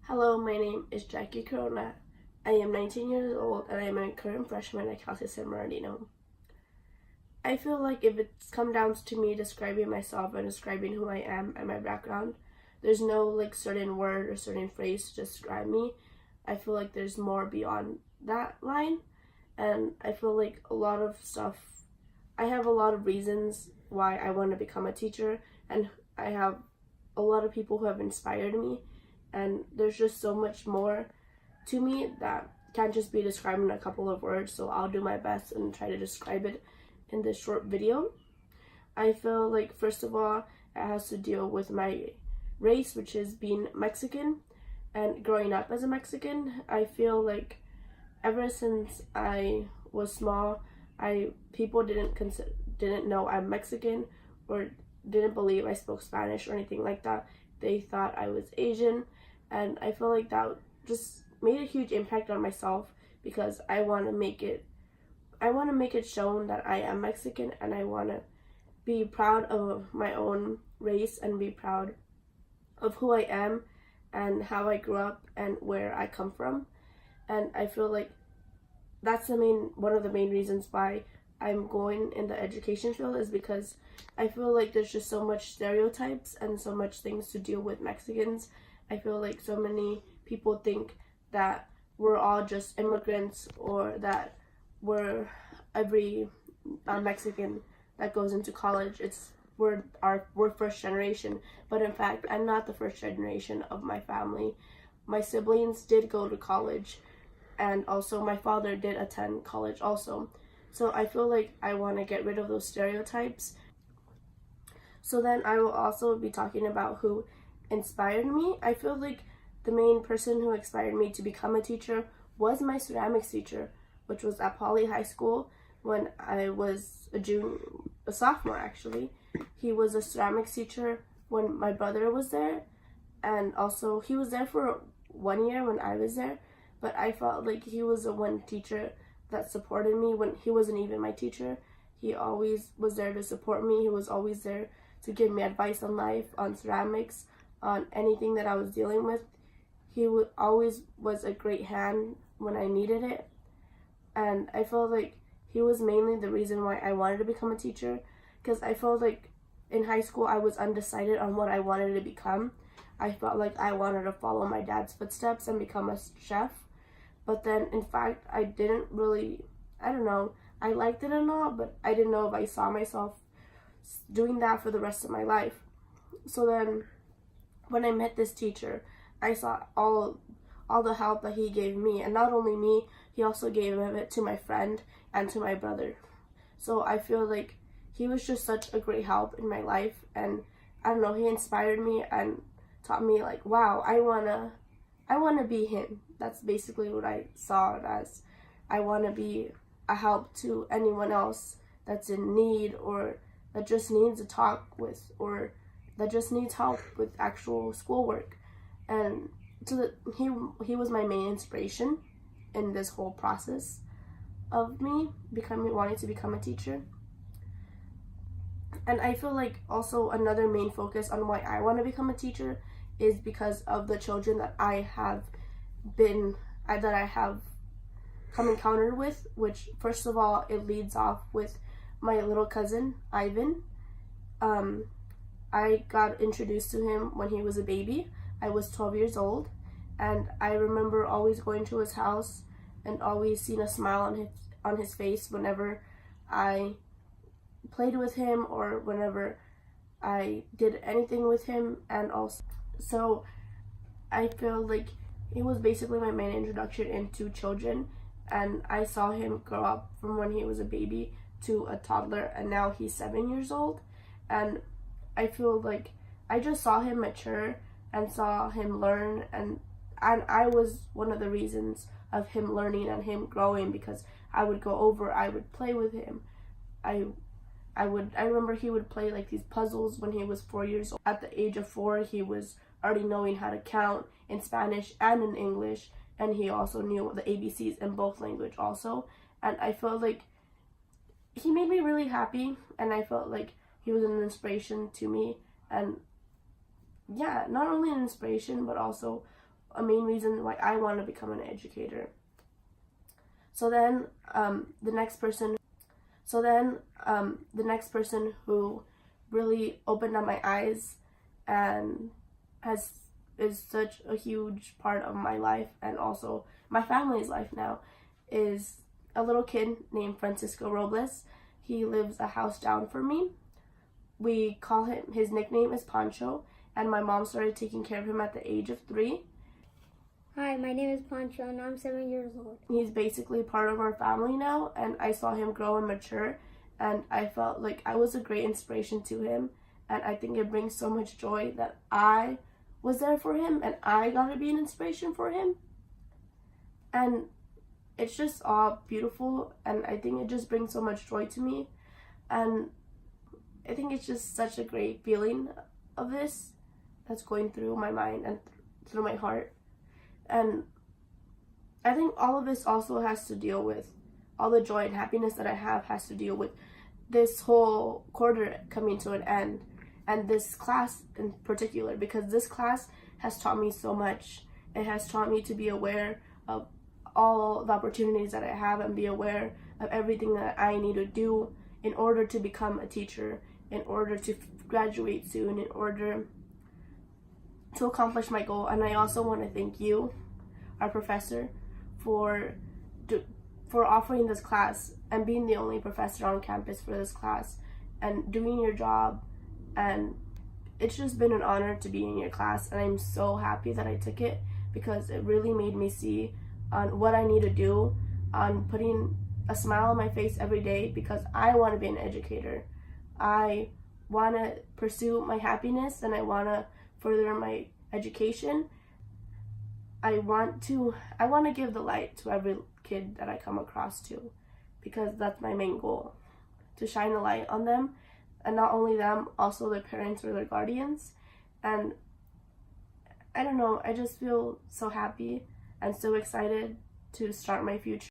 Hello, my name is Jackie Corona. I am 19 years old and I am a current freshman at Cal State San Bernardino. I feel like if it's come down to me describing myself and describing who I am and my background, there's no certain word or certain phrase to describe me. I feel like there's more beyond that line, and I feel like I have a lot of reasons why I want to become a teacher, and I have a lot of people who have inspired me, and there's just so much more to me that can't just be described in a couple of words, so I'll do my best and try to describe it in this short video. I feel like, first of all, it has to deal with my race, which is being Mexican, and growing up as a Mexican. I feel like ever since I was small, people didn't know I'm Mexican, or didn't believe I spoke Spanish or anything like that. They thought I was Asian, and I feel like that just made a huge impact on myself, because I want to make it shown that I am Mexican, and I want to be proud of my own race and be proud of who I am and how I grew up and where I come from. And I feel like that's one of the main reasons why I'm going in the education field, is because I feel like there's just so much stereotypes and so much things to deal with Mexicans. I feel like so many people think that we're all just immigrants, or that we're every Mexican that goes into college, we're first generation. But in fact, I'm not the first generation of my family. My siblings did go to college, and also my father did attend college also. So I feel like I want to get rid of those stereotypes. So then I will also be talking about who inspired me. I feel like the main person who inspired me to become a teacher was my ceramics teacher, which was at Poly High School when I was a sophomore actually. He was a ceramics teacher when my brother was there, and also he was there for 1 year when I was there, but I felt like he was the one teacher that supported me when he wasn't even my teacher. He always was there to support me. He was always there to give me advice on life, on ceramics, on anything that I was dealing with. He always was a great hand when I needed it, and I felt like he was mainly the reason why I wanted to become a teacher, because I felt like in high school I was undecided on what I wanted to become. I felt like I wanted to follow my dad's footsteps and become a chef, but then in fact I didn't really, I don't know, I liked it and all, but I didn't know if I saw myself doing that for the rest of my life. So then when I met this teacher, I saw all the help that he gave me, and not only me, he also gave it to my friend and to my brother. So I feel like he was just such a great help in my life, and I don't know, he inspired me and taught me like, wow, I wanna be him. That's basically what I saw it as. I wanna be a help to anyone else that's in need, or that just needs to talk with, or that just needs help with actual schoolwork. And so he was my main inspiration in this whole process of me wanting to become a teacher. And I feel like also another main focus on why I want to become a teacher is because of the children that I have come encountered with, which first of all, it leads off with my little cousin, Ivan. I got introduced to him when he was a baby. I was 12 years old, and I remember always going to his house and always seeing a smile on his face whenever I played with him or whenever I did anything with him. And also, so I feel like it was basically my main introduction into children, and I saw him grow up from when he was a baby to a toddler, and now he's 7 years old. And I feel like I just saw him mature and saw him learn, and I was one of the reasons of him learning and him growing, because I would go over, I would play with him. I remember he would play like these puzzles when he was 4 years old. At the age of 4, he was already knowing how to count in Spanish and in English, and he also knew the ABCs in both language also. And I felt like he made me really happy, and I felt like he was an inspiration to me. And yeah, not only an inspiration, but also a main reason why I want to become an educator. So then the next person who really opened up my eyes and is such a huge part of my life and also my family's life now is a little kid named Francisco Robles. He lives a house down from me. We call him, his nickname is Pancho, and my mom started taking care of him at the age of 3. Hi, my name is Pancho and I'm 7 years old. He's basically part of our family now, and I saw him grow and mature, and I felt like I was a great inspiration to him, and I think it brings so much joy that I was there for him and I got to be an inspiration for him. And it's just all beautiful, and I think it just brings so much joy to me, and I think it's just such a great feeling of this that's going through my mind and through my heart. And I think all of this also has to deal with, all the joy and happiness that I have has to deal with this whole quarter coming to an end, and this class in particular, because this class has taught me so much. It has taught me to be aware of all the opportunities that I have and be aware of everything that I need to do in order to become a teacher, in order to graduate soon, in order to accomplish my goal. And I also want to thank you, our professor, for offering this class and being the only professor on campus for this class and doing your job. And it's just been an honor to be in your class, and I'm so happy that I took it, because it really made me see on what I need to do, on putting a smile on my face every day, because I want to be an educator. I want to pursue my happiness and I want to further my education. I want to give the light to every kid that I come across to, because that's my main goal, to shine a light on them, and not only them, also their parents or their guardians. And I don't know, I just feel so happy and so excited to start my future.